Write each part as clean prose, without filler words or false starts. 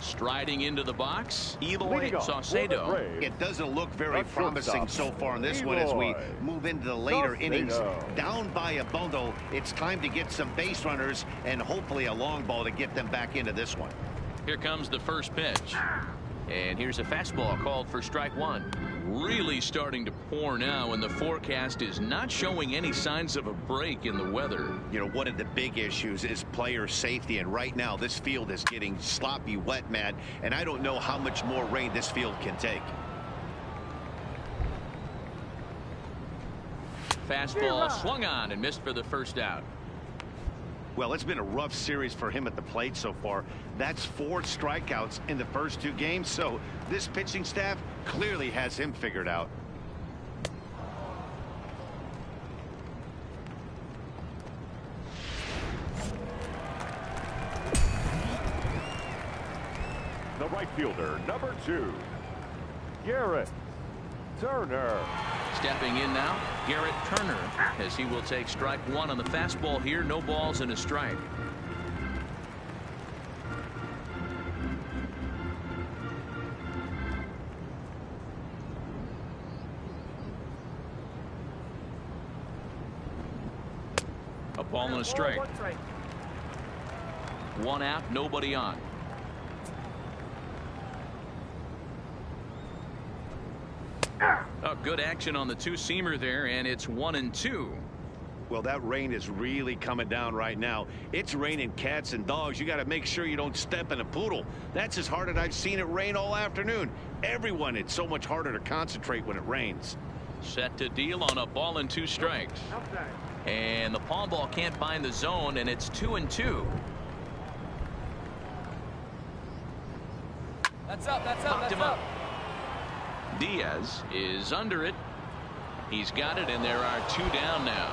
Striding into the box, Eloy Saucedo. It doesn't look very promising so far in this one as we move into the later innings. Down by a bundle, it's time to get some base runners and hopefully a long ball to get them back into this one. Here comes the first pitch. And here's a fastball called for strike one. Really starting to pour now, and the forecast is not showing any signs of a break in the weather. You know, one of the big issues is player safety, and right now this field is getting sloppy wet, Matt, and I don't know how much more rain this field can take. Fastball swung on and missed for the first out. Well, it's been a rough series for him at the plate so far. That's 4 strikeouts in the first 2 games, so this pitching staff clearly has him figured out. The right fielder, number 2, Garrett Turner. Stepping in now, Garrett Turner, as he will take strike one on the fastball here. No balls and a strike. A ball and a strike. 1 out, nobody on. Oh, good action on the two-seamer there, and it's 1-2. Well, that rain is really coming down right now. It's raining cats and dogs. You got to make sure you don't step in a poodle. That's as hard as I've seen it rain all afternoon. Everyone, it's so much harder to concentrate when it rains. Set to deal on a ball and 2 strikes. And the palm ball can't find the zone, and it's 2-2. That's up. Knocked him up. Diaz is under it. He's got it, and there are 2 down now.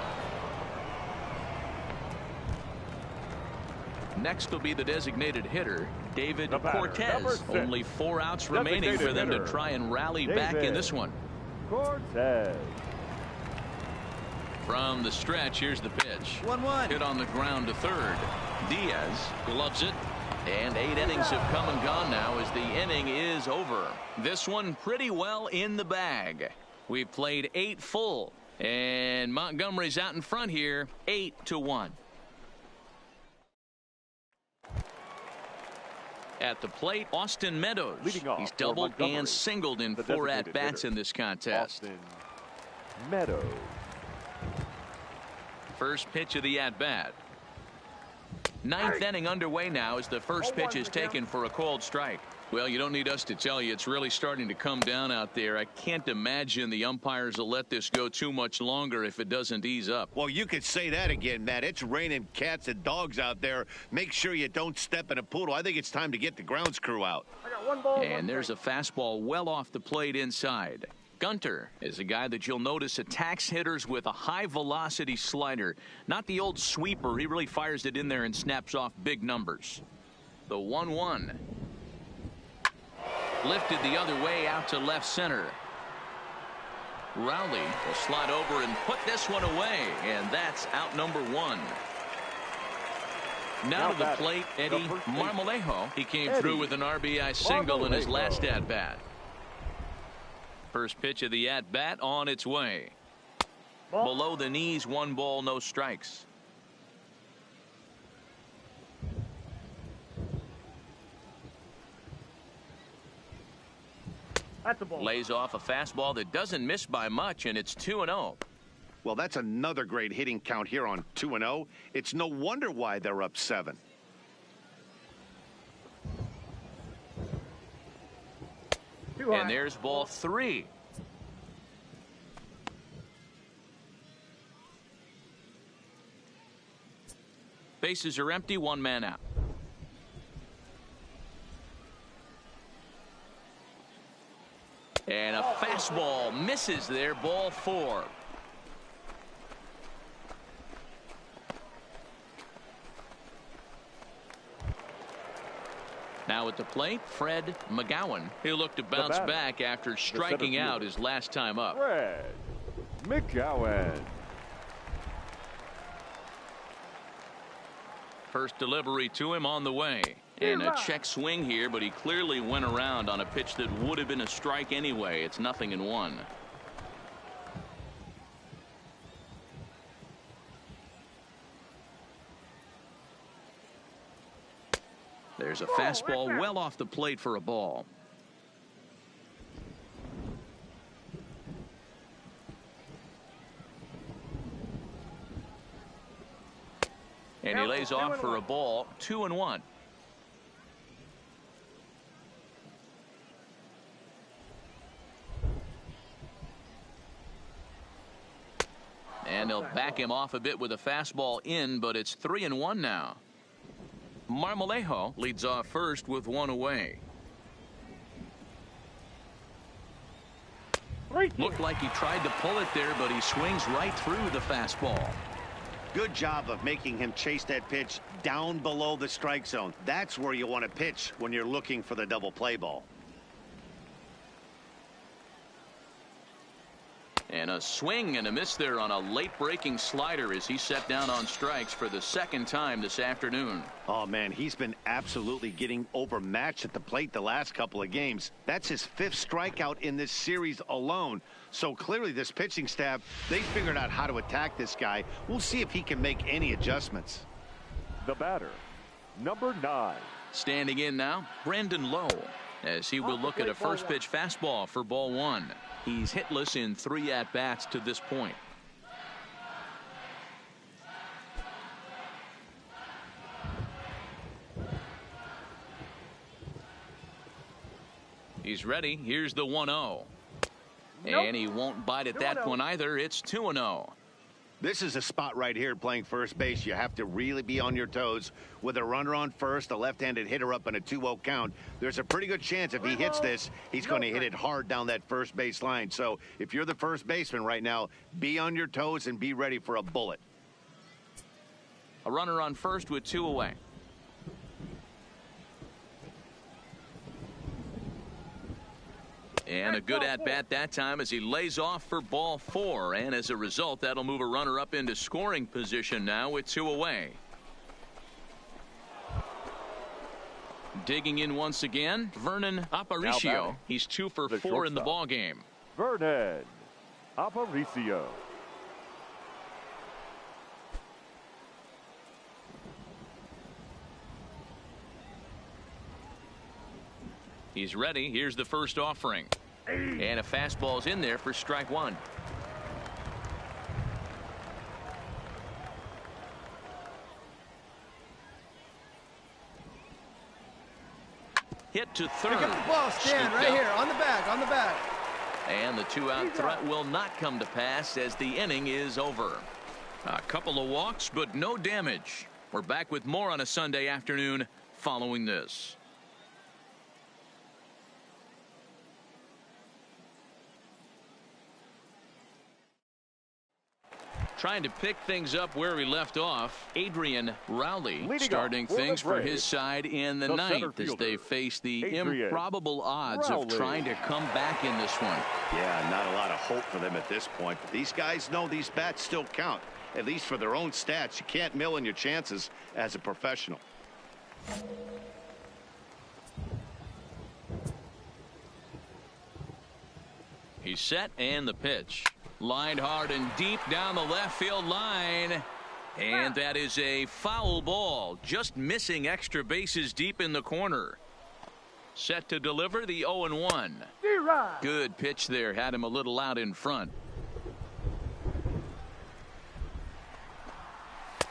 Next will be the designated hitter, David Cortez. Only 4 outs remaining for them to try and rally back in this one. Cortez. From the stretch, here's the pitch. 1-1. Hit on the ground to third. Diaz gloves it. And 8 innings have come and gone now as the inning is over. This one pretty well in the bag. We've played 8 full, and Montgomery's out in front here, 8-1. At the plate, Austin Meadows. He's doubled and singled in 4 at-bats in this contest. Austin Meadows. First pitch of the at-bat. 9th inning underway now as the first pitch is taken for a called strike. Well, you don't need us to tell you it's really starting to come down out there. I can't imagine the umpires will let this go too much longer if it doesn't ease up. Well, you could say that again, Matt. It's raining cats and dogs out there. Make sure you don't step in a poodle. I think it's time to get the grounds crew out. And there's a fastball well off the plate inside. Gunter is a guy that you'll notice attacks hitters with a high velocity slider. Not the old sweeper. He really fires it in there and snaps off big numbers. The 1-1. Lifted the other way out to left center. Rowley will slide over and put this one away, and that's out number 1. Now to the plate, Eddie Marmolejo. He came through with an RBI single in his last at-bat. First pitch of the at-bat on its way. Below the knees, 1 ball, no strikes. That's a ball. Lays off a fastball that doesn't miss by much, and it's 2-0. Well, that's another great hitting count here on 2-0. It's no wonder why they're up 7. And there's ball 3. Bases are empty, 1 man out. And a fastball misses there, ball 4. Now at the plate, Fred McGowan. He'll look to bounce back after striking out his last time up. Fred McGowan. First delivery to him on the way. And a check swing here, but he clearly went around on a pitch that would have been a strike anyway. It's 0-1. There's a fastball well off the plate for a ball. And he lays off for a ball. 2-1. And they'll back him off a bit with a fastball in, but it's 3-1 now. Marmolejo leads off first with one away. Looked like he tried to pull it there, but he swings right through the fastball. Good job of making him chase that pitch down below the strike zone. That's where you want to pitch when you're looking for the double play ball. And a swing and a miss there on a late breaking slider as he set down on strikes for the second time this afternoon. Oh man, he's been absolutely getting overmatched at the plate the last couple of games. That's his 5th strikeout in this series alone. So clearly this pitching staff, they figured out how to attack this guy. We'll see if he can make any adjustments. The batter, number 9. Standing in now, Brandon Lowe, as he will look at a first pitch fastball for ball 1. He's hitless in 3 at-bats to this point. He's ready. Here's the 1-0. And he won't bite at that one either. It's 2-0. This is a spot right here playing first base. You have to really be on your toes. With a runner on first, a left-handed hitter up in a 2-0 count, there's a pretty good chance if he hits this, he's going to hit it hard down that first base line. So if you're the first baseman right now, be on your toes and be ready for a bullet. A runner on first with 2 away. And a good at-bat that time as he lays off for ball 4. And as a result, that'll move a runner up into scoring position now with 2 away. Digging in once again, Vernon Aparicio. He's 2 for 4 in the ball game. Vernon Aparicio. He's ready. Here's the first offering. And a fastball's in there for strike 1. Hit to third. Pick up the ball, stand right here on the back, And the 2-out threat will not come to pass as the inning is over. A couple of walks, but no damage. We're back with more on a Sunday afternoon following this. Trying to pick things up where we left off, Adrian Rowley starting things for his side in the 9th as they face the improbable odds of trying to come back in this one. Yeah, not a lot of hope for them at this point. But these guys know these bats still count, at least for their own stats. You can't mill in your chances as a professional. He's set and the pitch. Lined hard and deep down the left field line. And that is a foul ball. Just missing extra bases deep in the corner. Set to deliver the 0-1. Good pitch there. Had him a little out in front.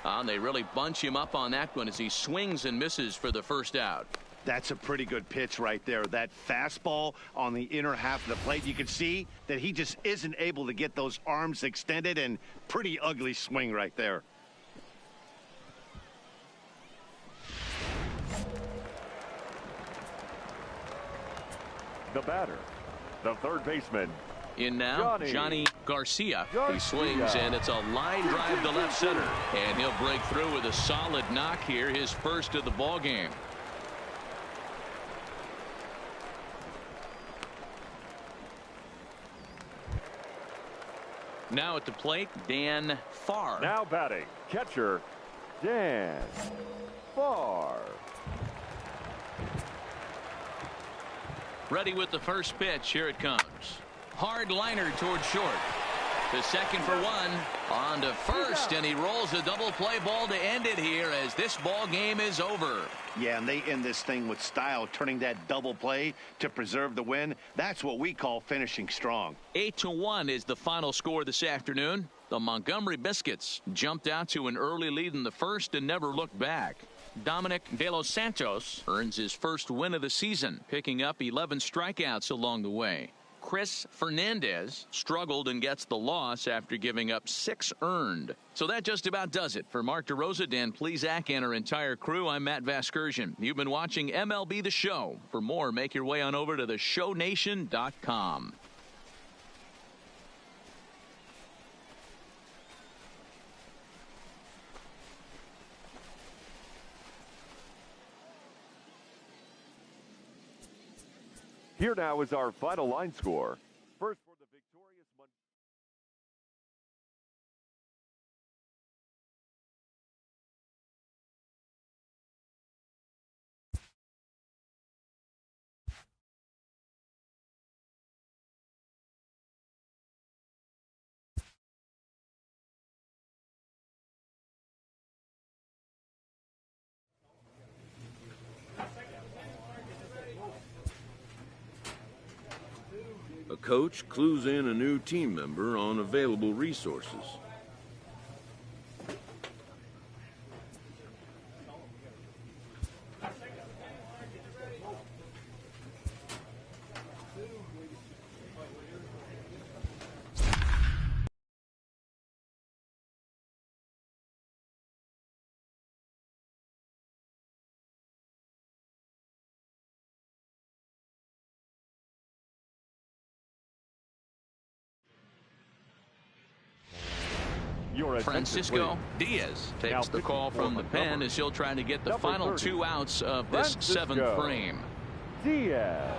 And they really bunch him up on that one as he swings and misses for the first out. That's a pretty good pitch right there. That fastball on the inner half of the plate. You can see that he just isn't able to get those arms extended, and pretty ugly swing right there. The batter, the third baseman. In now, Johnny Garcia. He swings, and it's a line drive to left center. And he'll break through with a solid knock here, his first of the ball game. Now at the plate, Dan Farr. Now batting, catcher, Dan Farr. Ready with the first pitch. Here it comes. Hard liner towards short. To second for one. On to first, and he rolls a double play ball to end it here as this ball game is over. Yeah, and they end this thing with style, turning that double play to preserve the win. That's what we call finishing strong. 8-1 is the final score this afternoon. The Montgomery Biscuits jumped out to an early lead in the first and never looked back. Dominic De Los Santos earns his first win of the season, picking up 11 strikeouts along the way. Chris Fernandez struggled and gets the loss after giving up 6 earned. So that just about does it. For Mark DeRosa, Dan Plesac, and our entire crew, I'm Matt Vasgersian. You've been watching MLB The Show. For more, make your way on over to theshownation.com. Here now is our final line score. First for the victorious A coach clues in a new team member on available resources. Francisco Diaz takes the call from the pen as he'll try to get the final 2 outs of this 7th frame. Diaz.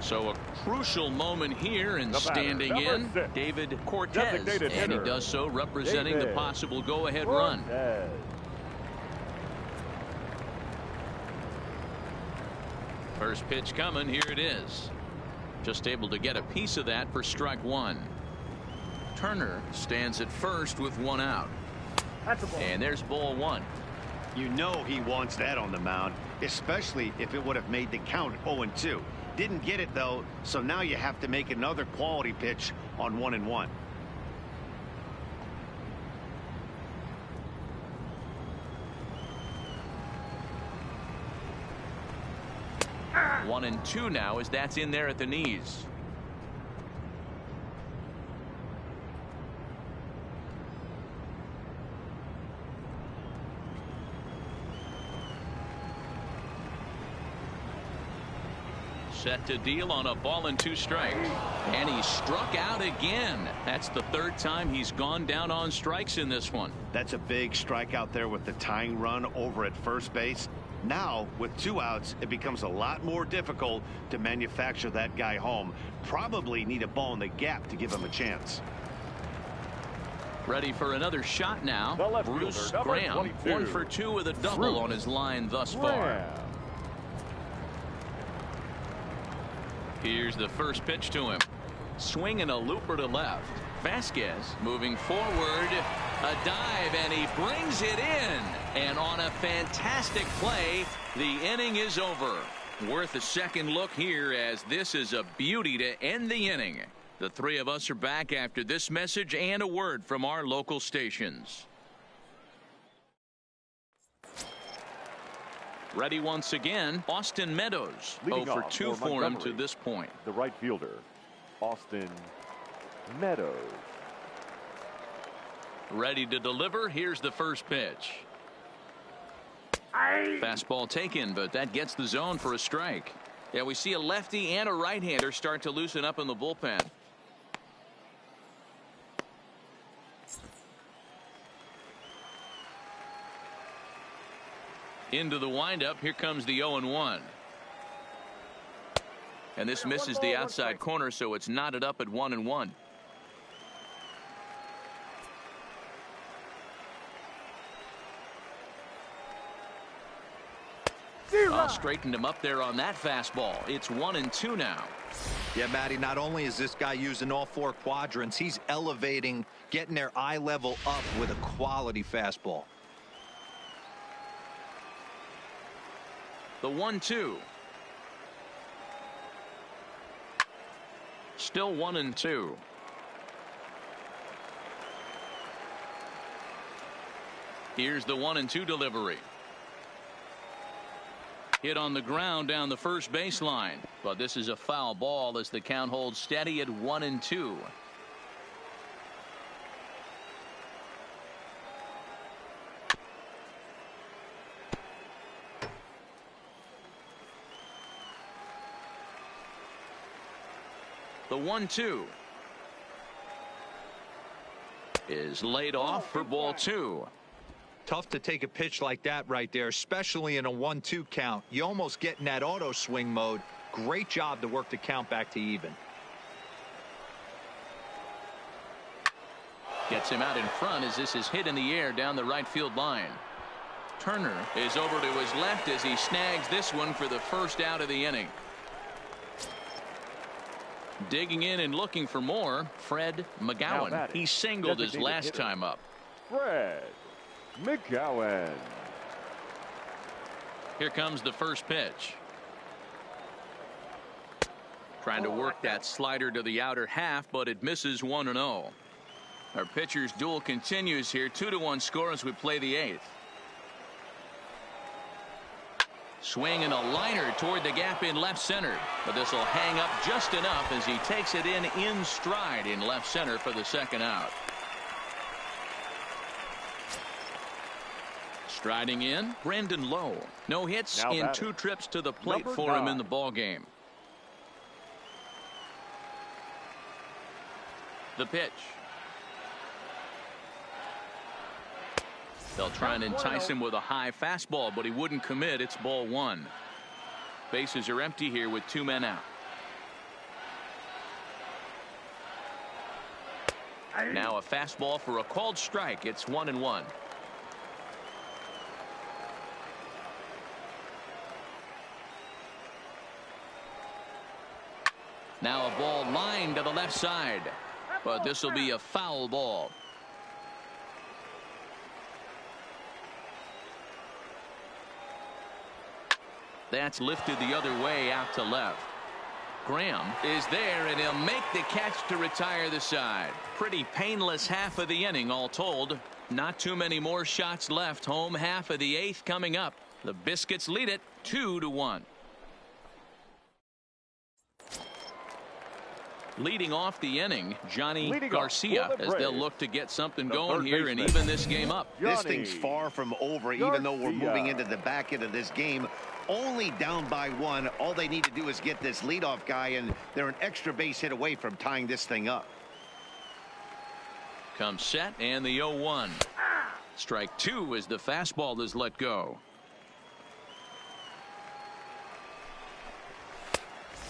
So a crucial moment here, and standing in, David Cortez, and he does so representing the possible go-ahead run. First pitch coming, here it is. Just able to get a piece of that for strike 1. Turner stands at first with one out. That's a ball. And there's ball one. You know he wants that on the mound, especially if it would have made the count 0-2. Didn't get it, though, so now you have to make another quality pitch on 1-1. 1-2 now as that's in there at the knees. Set to deal on a ball and 2 strikes. And he struck out again. That's the 3rd time he's gone down on strikes in this one. That's a big strikeout there with the tying run over at first base. Now, with 2 outs, it becomes a lot more difficult to manufacture that guy home. Probably need a ball in the gap to give him a chance. Ready for another shot now. Bruce fielder, Graham, 22. 1 for 2 with a double on his line thus far. Here's the first pitch to him. Swinging a looper to left. Vasquez moving forward. A dive, and he brings it in. And on a fantastic play, the inning is over. Worth a second look here, as this is a beauty to end the inning. The 3 of us are back after this message and a word from our local stations. Ready once again, Austin Meadows. Leading 0 for off 2 for him to this point. The right fielder, Austin Meadows. Ready to deliver. Here's the first pitch. Fastball taken, but that gets the zone for a strike. Yeah, we see a lefty and a right-hander start to loosen up in the bullpen. Into the windup. Here comes the 0-1. And this misses the outside corner, so it's knotted up at 1-1. Straightened him up there on that fastball. It's 1-2 now. Yeah, Matty, not only is this guy using all 4 quadrants, he's elevating, getting their eye level up with a quality fastball. The 1-2. Still 1-2. Here's the 1-2 delivery. Hit on the ground down the first baseline, but this is a foul ball as the count holds steady at 1-2. The 1-2 is laid off for ball 2. Tough to take a pitch like that right there, especially in a 1-2 count. You almost get in that auto swing mode. Great job to work the count back to even. Gets him out in front as this is hit in the air down the right field line. Turner is over to his left as he snags this one for the first out of the inning. Digging in and looking for more, Fred McGowan. He singled his last time up. Fred McGowan. Here comes the first pitch. Trying to work that slider to the outer half, but it misses 1-0. Our pitcher's duel continues here. 2-1 score as we play the 8th. Swinging a liner toward the gap in left center, but this will hang up just enough as he takes it in stride in left center for the second out. Striding in, Brandon Lowe. No hits Now in batting. 2 trips to the plate Number for him 9. in the ball game. The pitch. They'll try and entice him with a high fastball, but he wouldn't commit. It's ball 1. Bases are empty here with 2 men out. Now a fastball for a called strike. It's 1-1. Now a ball lined to the left side. but this will be a foul ball. That's lifted the other way out to left. Graham is there, and he'll make the catch to retire the side. Pretty painless half of the inning all told. Not too many more shots left. Home half of the 8th coming up. The Biscuits lead it 2-1. Leading off the inning, Johnny Garcia, as they'll look to get something going here and even this game up. This thing's far from over, even though we're moving into the back end of this game. Only down by 1. All they need to do is get this leadoff guy, and they're an extra base hit away from tying this thing up. Comes set, and the 0-1. Strike 2 as the fastball is let go.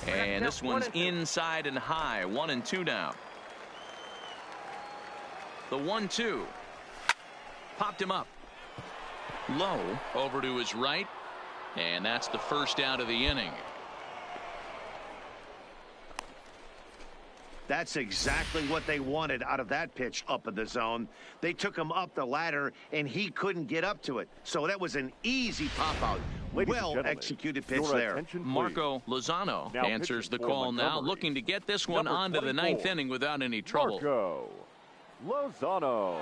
And this one's inside and high. 1-2 now. The 1-2. Popped him up. Low over to his right. And that's the first out of the inning. That's exactly what they wanted out of that pitch up in the zone. They took him up the ladder, and he couldn't get up to it. So that was an easy pop-out. Well-executed pitch there. Marco Lozano answers the call now, looking to get this one onto the 9th inning without any trouble. Marco Lozano.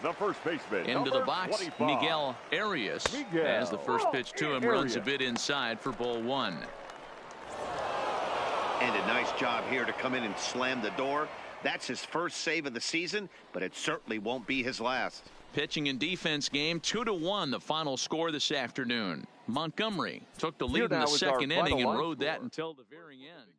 The first baseman. Into the box, 25. Miguel Arias. As the first pitch to him runs a bit inside for ball 1. And a nice job here to come in and slam the door. That's his first save of the season, but it certainly won't be his last. Pitching and defense game, 2-1, the final score this afternoon. Montgomery took the lead in the second inning and rode that until the very end.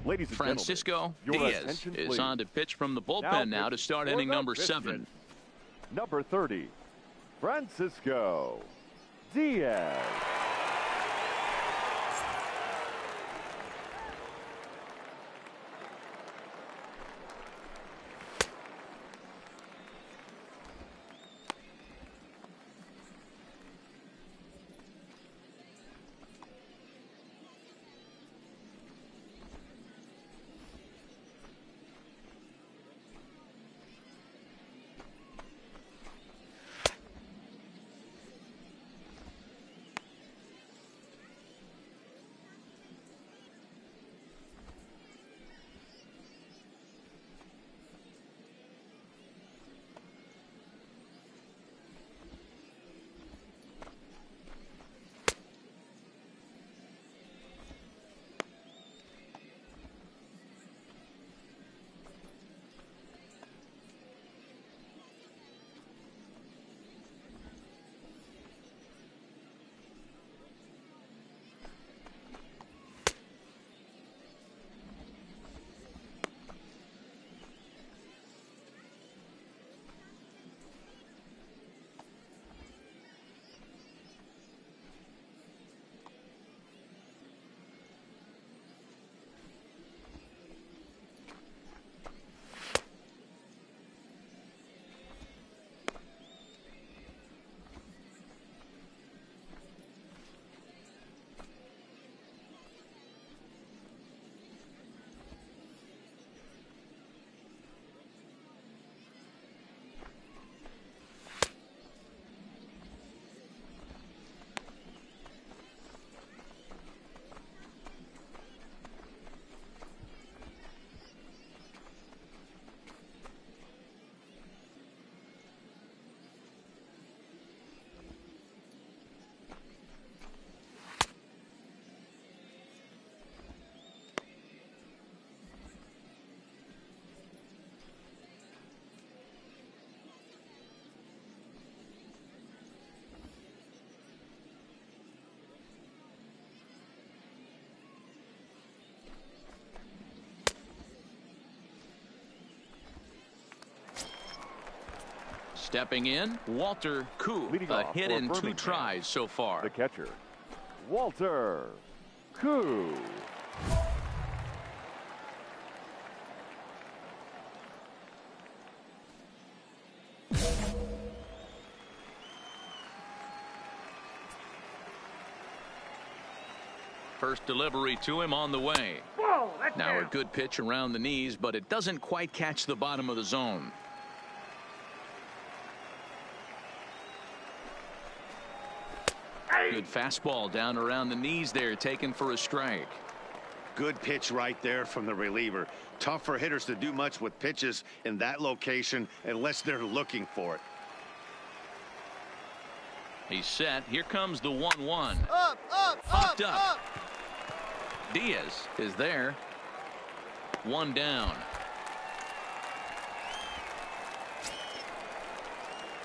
Ladies and Francisco gentlemen, Diaz is on to pitch from the bullpen now to start inning number 7. Number 30, Francisco Diaz. Stepping in, Walter Koo. Leading A off hit for in 2 Birmingham, tries so far. the catcher, Walter Koo. First delivery to him on the way. Now a good pitch around the knees, but it doesn't quite catch the bottom of the zone. Good fastball down around the knees there, taken for a strike. Good pitch right there from the reliever. Tough for hitters to do much with pitches in that location unless they're looking for it. He's set. Here comes the 1-1. Up, Popped up. Diaz is there. 1 down.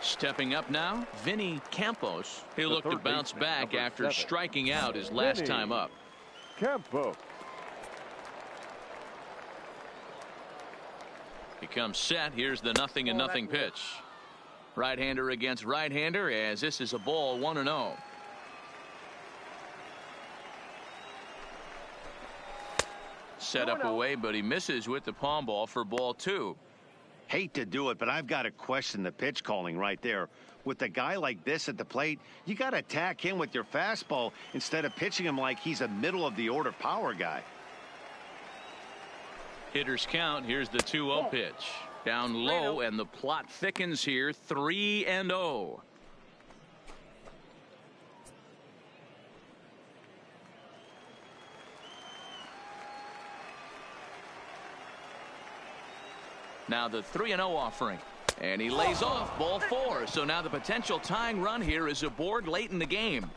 Stepping up now, Vinny Campos. He'll look to bounce back after striking out his last time up. Campos. He comes set. Here's the 0-0 pitch. Right-hander against right-hander, as this is a ball 1-0. Set up away, but he misses with the palm ball for ball 2. Hate to do it, but I've got to question the pitch calling right there. With a guy like this at the plate, you got to attack him with your fastball instead of pitching him like he's a middle-of-the-order power guy. Hitters count. Here's the 2-0 pitch. Down low, and the plot thickens here. 3-0. Now the 3-0 offering. And he lays off ball 4. So now the potential tying run here is aboard late in the game.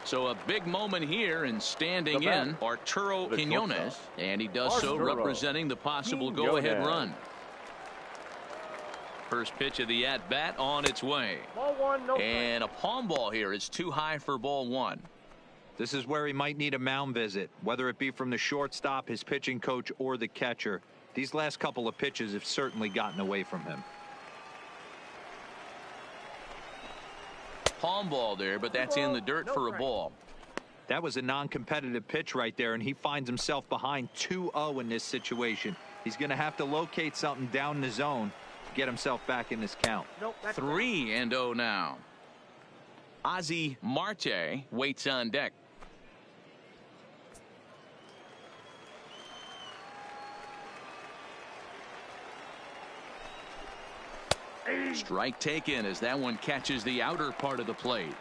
So a big moment here, and standing in Arturo Quiñones, and he does so representing the possible go-ahead run. First pitch of the at-bat on its way. Ball 1, no and a palm ball here is too high for ball 1. This is where he might need a mound visit, whether it be from the shortstop, his pitching coach, or the catcher. These last couple of pitches have certainly gotten away from him. Palm ball there, but that's in the dirt for a ball. That was a non-competitive pitch right there, and he finds himself behind 2-0 in this situation. He's going to have to locate something down the zone to get himself back in this count. 3-0 now. Ozzie Marte waits on deck. Strike taken as that one catches the outer part of the plate.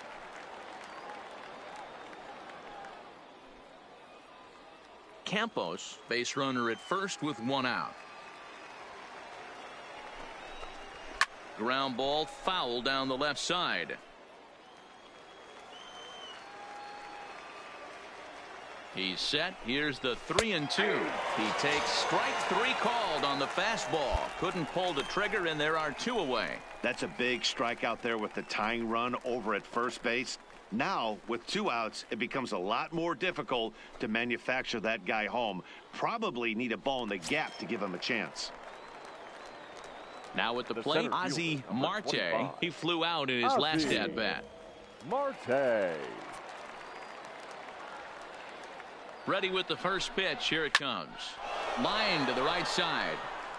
Campos, base runner at first with 1 out. Ground ball foul down the left side. He's set. Here's the 3-2. He takes strike 3 called on the fastball. Couldn't pull the trigger, and there are 2 away. That's a big strikeout there with the tying run over at first base. Now, with 2 outs, it becomes a lot more difficult to manufacture that guy home. Probably need a ball in the gap to give him a chance. Now at the plate, Ozzie Marte. He flew out in his last at-bat. Marte. Ready with the first pitch. Here it comes. Line to the right side.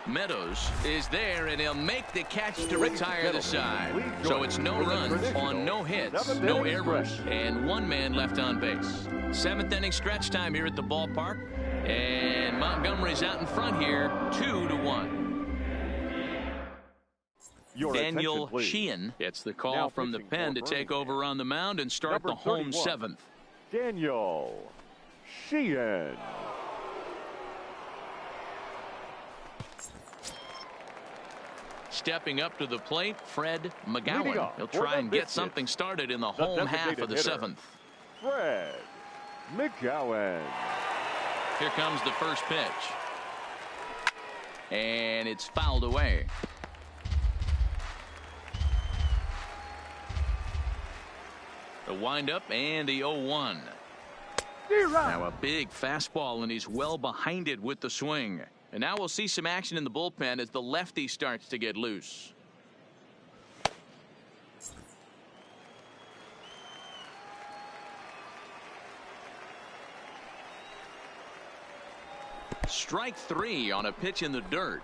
Meadows is there, and he'll make the catch to retire the side. So it's no runs on no hits, no errors, and 1 man left on base. 7th inning stretch time here at the ballpark, and Montgomery's out in front here, 2-1. Daniel Sheehan gets the call from the pen to take over on the mound and start the home 7th. Daniel Sheehan. Stepping up to the plate, Fred McGowan. He'll try and get something started in the home half of the 7th. Fred McGowan. Here comes the first pitch. And it's fouled away. The windup and the 0-1. Now a big fastball, and he's well behind it with the swing. And now we'll see some action in the bullpen as the lefty starts to get loose. Strike 3 on a pitch in the dirt.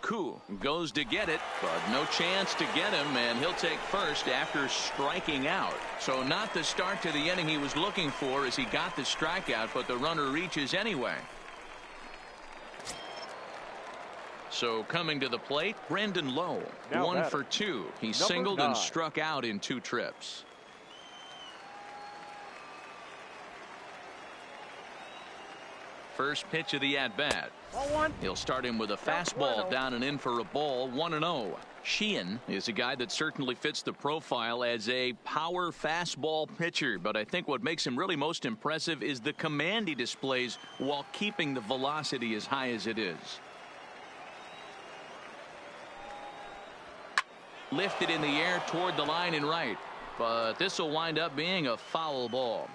Koo goes to get it, but no chance to get him, and he'll take first after striking out. So not the start to the inning he was looking for as he got the strikeout, but the runner reaches anyway. So coming to the plate, Brandon Lowe, Now 1 batter. for 2. He Number singled 9. and struck out in 2 trips. First pitch of the at-bat. He'll start him with a fastball down and in for a ball. 1-0. Sheehan is a guy that certainly fits the profile as a power fastball pitcher, but I think what makes him really most impressive is the command he displays while keeping the velocity as high as it is. Lifted in the air toward the line and right, but this will wind up being a foul ball.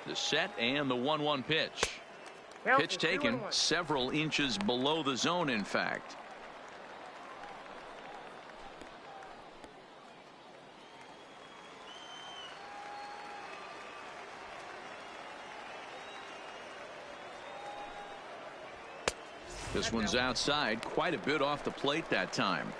The set and the 1-1 pitch. Pitch taken several inches below the zone, in fact. This one's outside, quite a bit off the plate that time.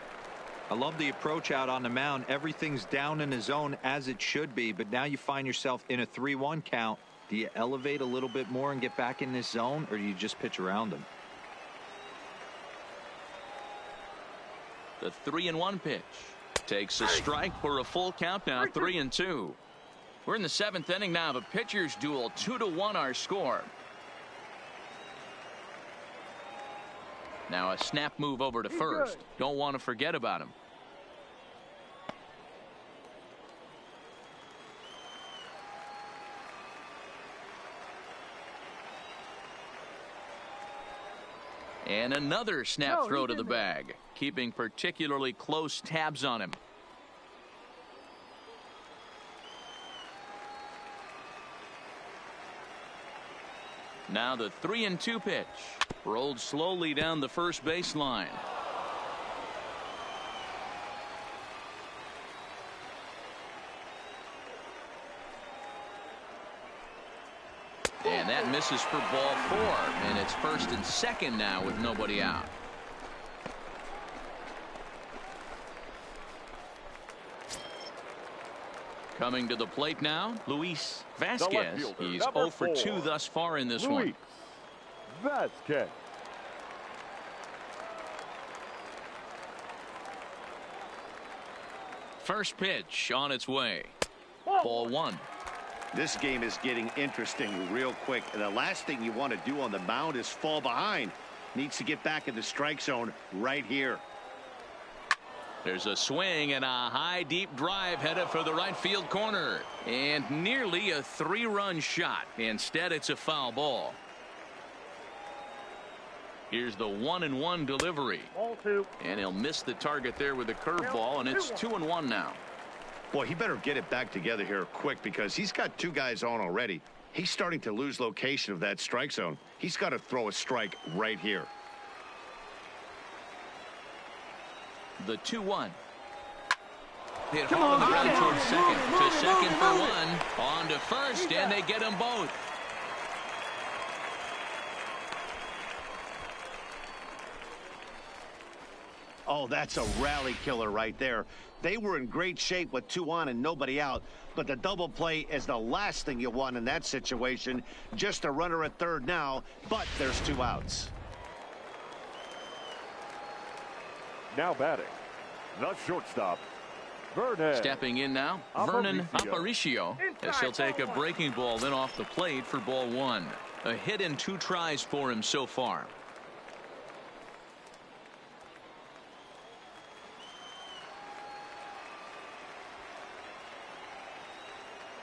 I love the approach out on the mound. Everything's down in the zone as it should be, but now you find yourself in a 3-1 count. Do you elevate a little bit more and get back in this zone, or do you just pitch around them? The 3-1 pitch takes a strike for a full count now. 3-2. We're in the 7th inning now of a pitcher's duel. 2-1 our score. Now a snap move over to first. Don't want to forget about him. And another snap throw to the bag, keeping particularly close tabs on him. Now the 3-2 pitch. Rolled slowly down the first baseline. And that misses for ball 4, and it's first and second now with nobody out. Coming to the plate now, Luis Vasquez. He's 0 for 2 thus far in this one. Vasquez. First pitch on its way. Ball 1. This game is getting interesting real quick, and the last thing you want to do on the mound is fall behind. Needs to get back in the strike zone right here. There's a swing and a high deep drive headed for the right field corner, and nearly a 3-run shot. Instead, it's a foul ball. Here's the 1-1 delivery, and he'll miss the target there with a curveball, and it's 2-1 now. Boy, he better get it back together here quick, because he's got 2 guys on already. He's starting to lose location of that strike zone. He's got to throw a strike right here. The 2-1. Hit hard on the ground towards second. To second for 1. On to first, and they get them both. Oh, that's a rally killer right there. They were in great shape with 2 on and nobody out, but the double play is the last thing you want in that situation. Just a runner at third now, but there's 2 outs. Now batting, the shortstop, Vernon. Stepping in now, Vernon Aparicio, as he'll take a breaking ball then off the plate for ball 1. A hit in 2 tries for him so far.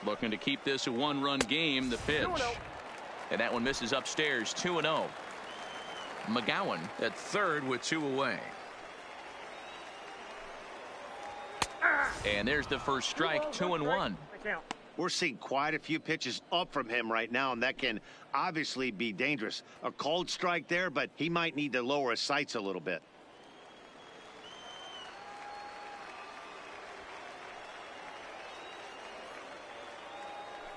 Looking to keep this a 1-run game. The pitch, and that one misses upstairs. 2-0. McGowan at third with 2 away. And there's the first strike, 2-1. We're seeing quite a few pitches up from him right now, and that can obviously be dangerous. A cold strike there, but he might need to lower his sights a little bit.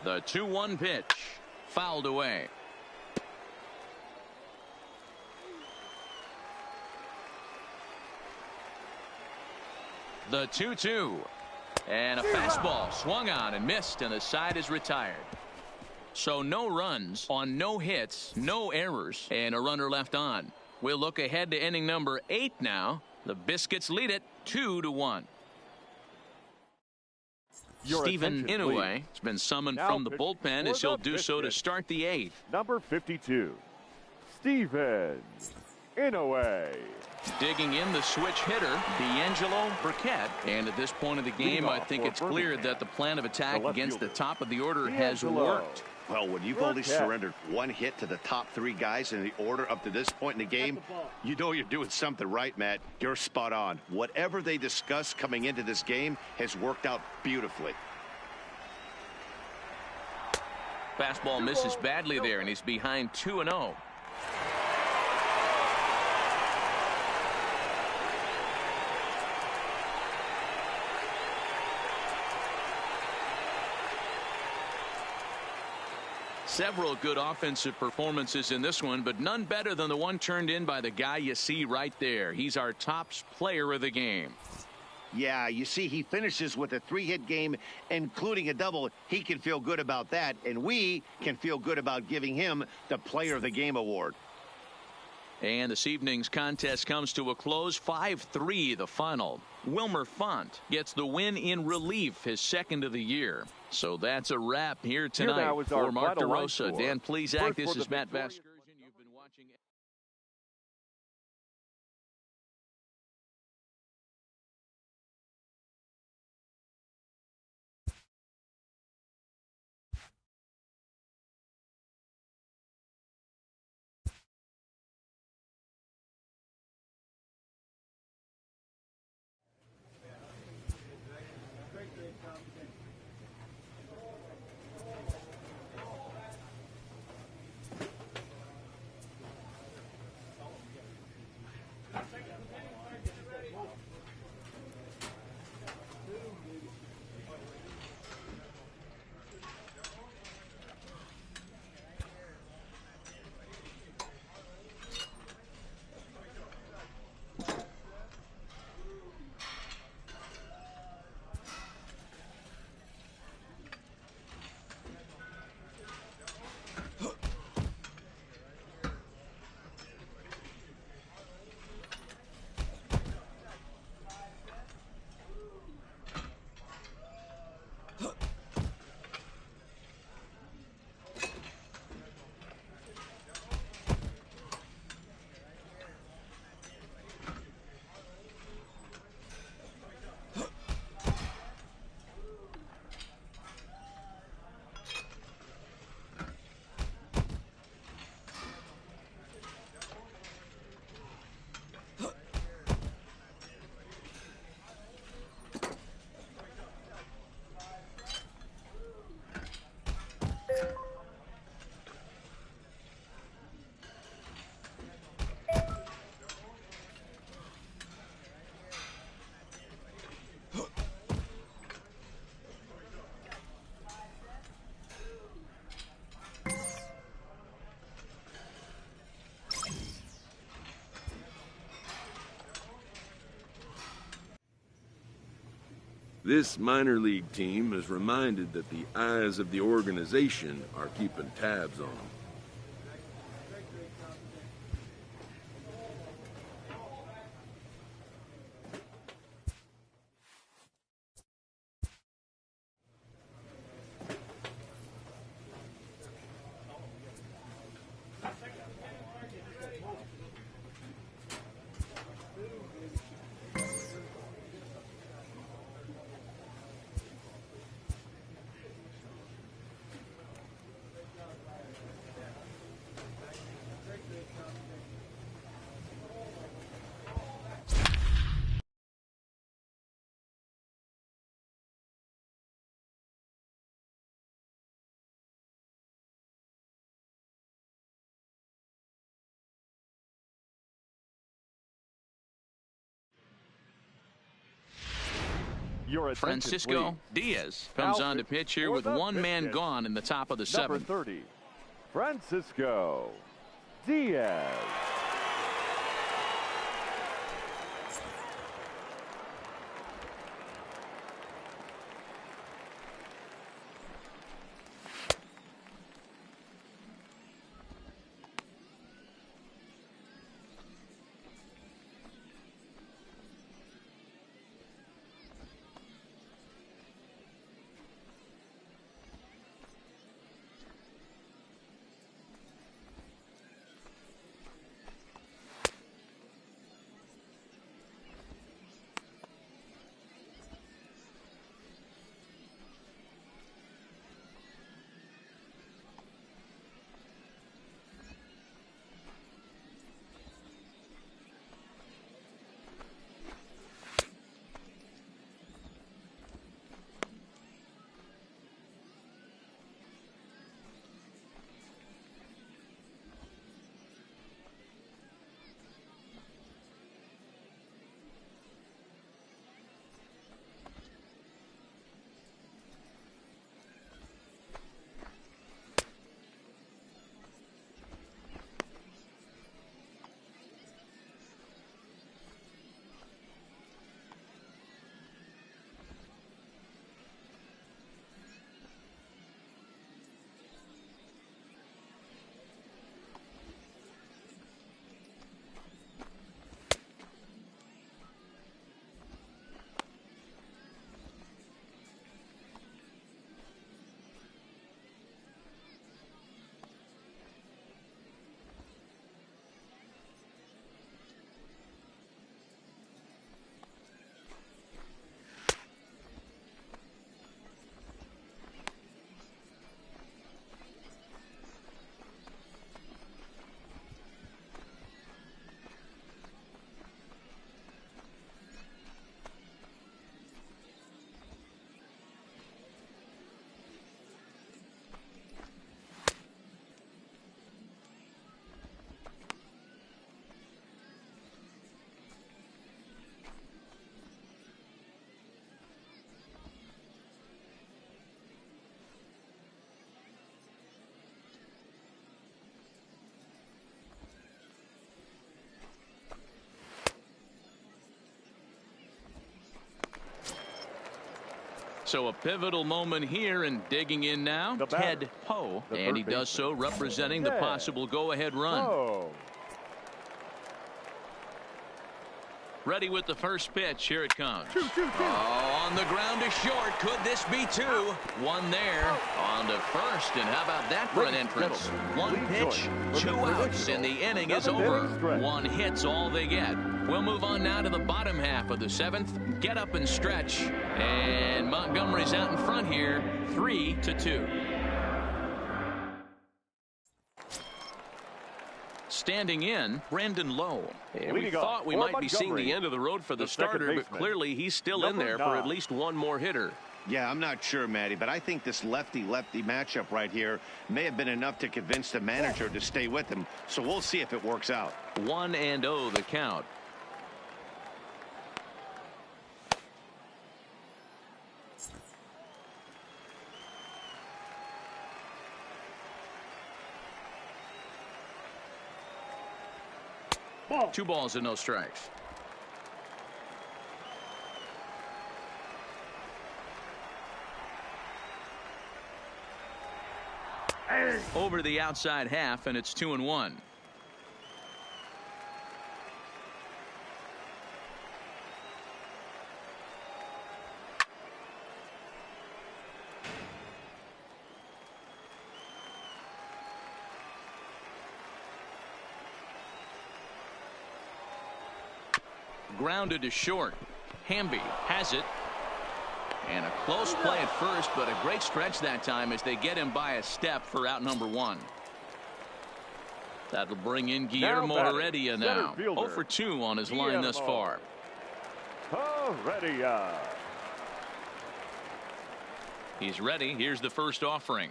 The 2-1 pitch, fouled away. The 2-2. And a fastball swung on and missed, and the side is retired. So no runs on no hits, no errors, and a runner left on. We'll look ahead to inning number 8 now. The Biscuits lead it 2-1. Stephen Inoue has been summoned from the bullpen as he'll do so to start the 8th. Number 52, Stephen Inoue. Digging in the switch hitter, D'Angelo Burkett. And at this point of the game, I think it's clear that the plan of attack against the top of the order has worked. Well, when you've only surrendered one hit to the top 3 guys in the order up to this point in the game, you know you're doing something right, Matt. You're spot on. Whatever they discussed coming into this game has worked out beautifully. Fastball misses badly there, and he's behind 2-0. Several good offensive performances in this one, but none better than the one turned in by the guy you see right there. He's our top player of the game. Yeah, you see, he finishes with a 3-hit game, including a double. He can feel good about that, and we can feel good about giving him the Player of the Game award. And this evening's contest comes to a close, 5-3 the final. Wilmer Font gets the win in relief, his 2nd of the year. So that's a wrap here tonight. For Mark DeRosa, Dan Plesac, this is Matt Vasgersian. You've been watching. This minor league team is reminded that the eyes of the organization are keeping tabs on them. Your attention, Francisco please. Diaz comes on to pitch here with one man gone in the top of the Number seventh. 30, Francisco Diaz. So a pivotal moment here, and digging in now, Ted Poe, and he does so representing the possible go-ahead run. Oh. Ready with the first pitch. Here it comes. Oh, on the ground to short. Could this be two? One there on to first, and how about that for an entrance? One pitch, 2 outs, and the inning is over. One hit's all they get. We'll move on now to the bottom half of the seventh. Get up and stretch, and Montgomery's out in front here, 3-2. Standing in, Brandon Lowe. And we thought we might be seeing the end of the road for the starter, but clearly he's still in there for at least one more hitter. Yeah, I'm not sure, Matty, but I think this lefty-lefty matchup right here may have been enough to convince the manager to stay with him. So we'll see if it works out. 1-0 the count. Ball. 2 balls and no strikes. Over the outside half, and it's 2-1. Grounded to short. Hamby has it. And a close play at first, but a great stretch that time as they get him by a step for out number 1. That'll bring in Guillermo Heredia now. 0 for 2 on his line thus far. Heredia. He's ready. Here's the first offering.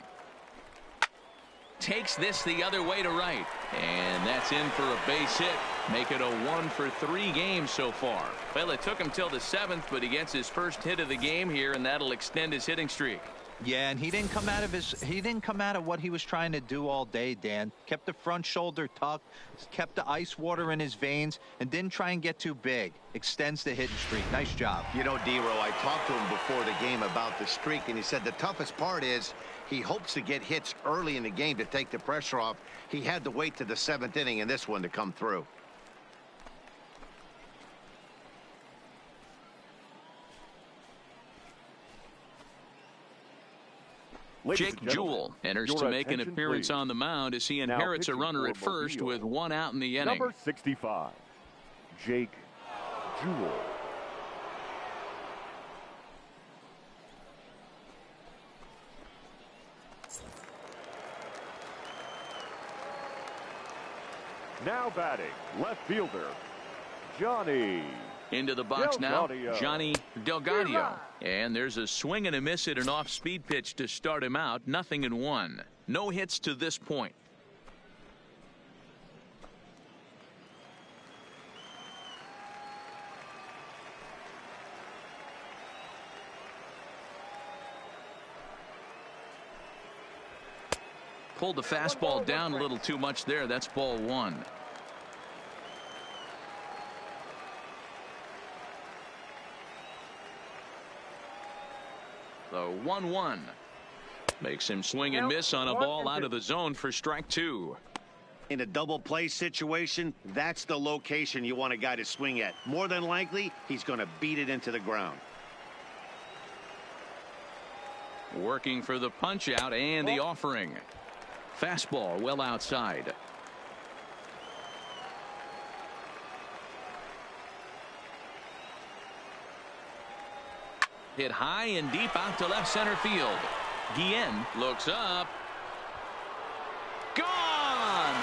Takes this the other way to right. And that's in for a base hit. Make it a 1-for-3 game so far. Well, it took him till the 7th, but he gets his first hit of the game here, and that'll extend his hitting streak. Yeah, and he didn't come out of what he was trying to do all day, Dan. Kept the front shoulder tucked, kept the ice water in his veins, and didn't try and get too big. Extends the hitting streak. Nice job. You know, D-Row, I talked to him before the game about the streak, and he said the toughest part is he hopes to get hits early in the game to take the pressure off. He had to wait to the 7th inning in this one to come through. Jake Jewell enters to make an appearance on the mound as he inherits a runner at first with 1 out in the inning. Number 65, Jake Jewell. Now batting, left fielder, Johnny. Into the box now, Johnny Delgadio. And there's a swing and a miss at an off-speed pitch to start him out. 0-1. No hits to this point. Pulled the fastball down a little too much there. That's ball 1. The 1-1 makes him swing and miss on a ball out of the zone for strike 2. In a double play situation, that's the location you want a guy to swing at. More than likely, he's going to beat it into the ground. Working for the punch out and the offering. Fastball well outside. Hit high and deep out to left center field. Guillen looks up. Gone!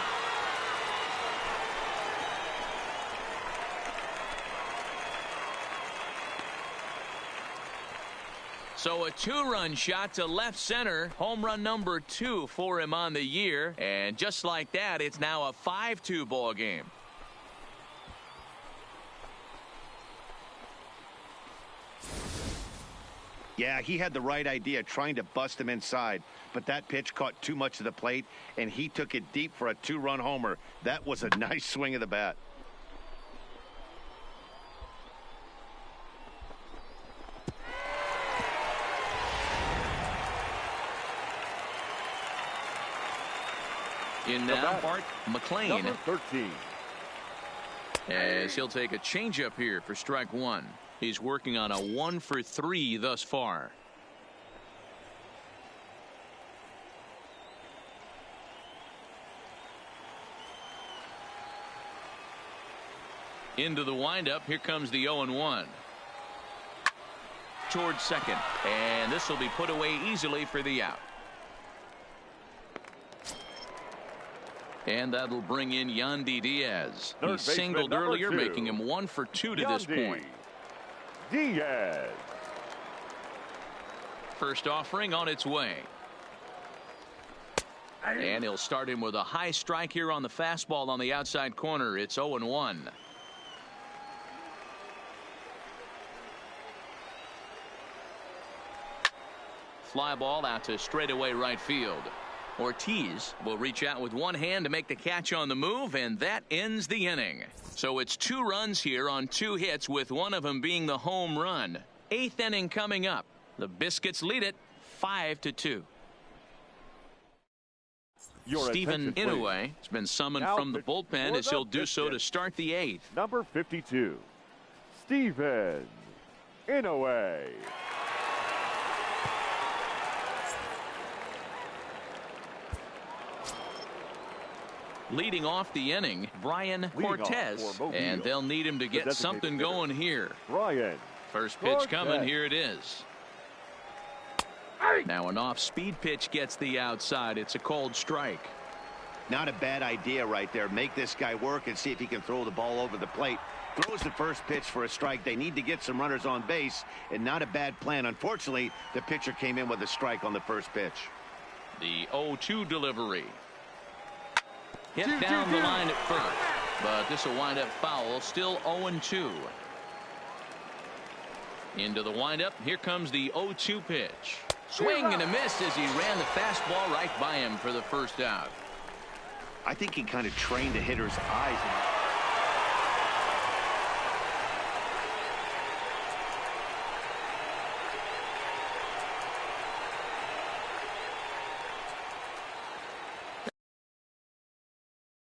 So a 2-run shot to left center. Home run number 2 for him on the year. And just like that, it's now a 5-2 ball game. Yeah, he had the right idea trying to bust him inside, but that pitch caught too much of the plate, and he took it deep for a 2-run homer. That was a nice swing of the bat. In now, Bart McLean. Number 13. As he'll take a changeup here for strike 1. He's working on a 1-for-3 thus far. Into the windup. Here comes the 0-1. Towards second. And this will be put away easily for the out. And that'll bring in Yandy Diaz. He singled earlier, making him 1-for-2 to this point. Diaz. First offering on its way. And he'll start him with a high strike here on the fastball on the outside corner. It's 0-1. Fly ball out to straightaway right field. Ortiz will reach out with one hand to make the catch on the move, and that ends the inning. So it's 2 runs here on 2 hits, with one of them being the home run. 8th inning coming up. The Biscuits lead it 5-2. Stephen Inoue has been summoned from the bullpen as he'll do so to start the 8th. Number 52, Stephen Inoue. Leading off the inning, Brian Cortez, and they'll need him to get something going here. Brian. First pitch coming, here it is. Now an off-speed pitch gets the outside. It's a called strike. Not a bad idea right there. Make this guy work and see if he can throw the ball over the plate. Throws the first pitch for a strike. They need to get some runners on base, and not a bad plan. Unfortunately, the pitcher came in with a strike on the first pitch. The 0-2 delivery. Hit down the line at first. but this will wind up foul. Still 0-2. Into the windup. Here comes the 0-2 pitch. Swing and a miss as he ran the fastball right by him for the first out. I think he kind of trained the hitter's eyes.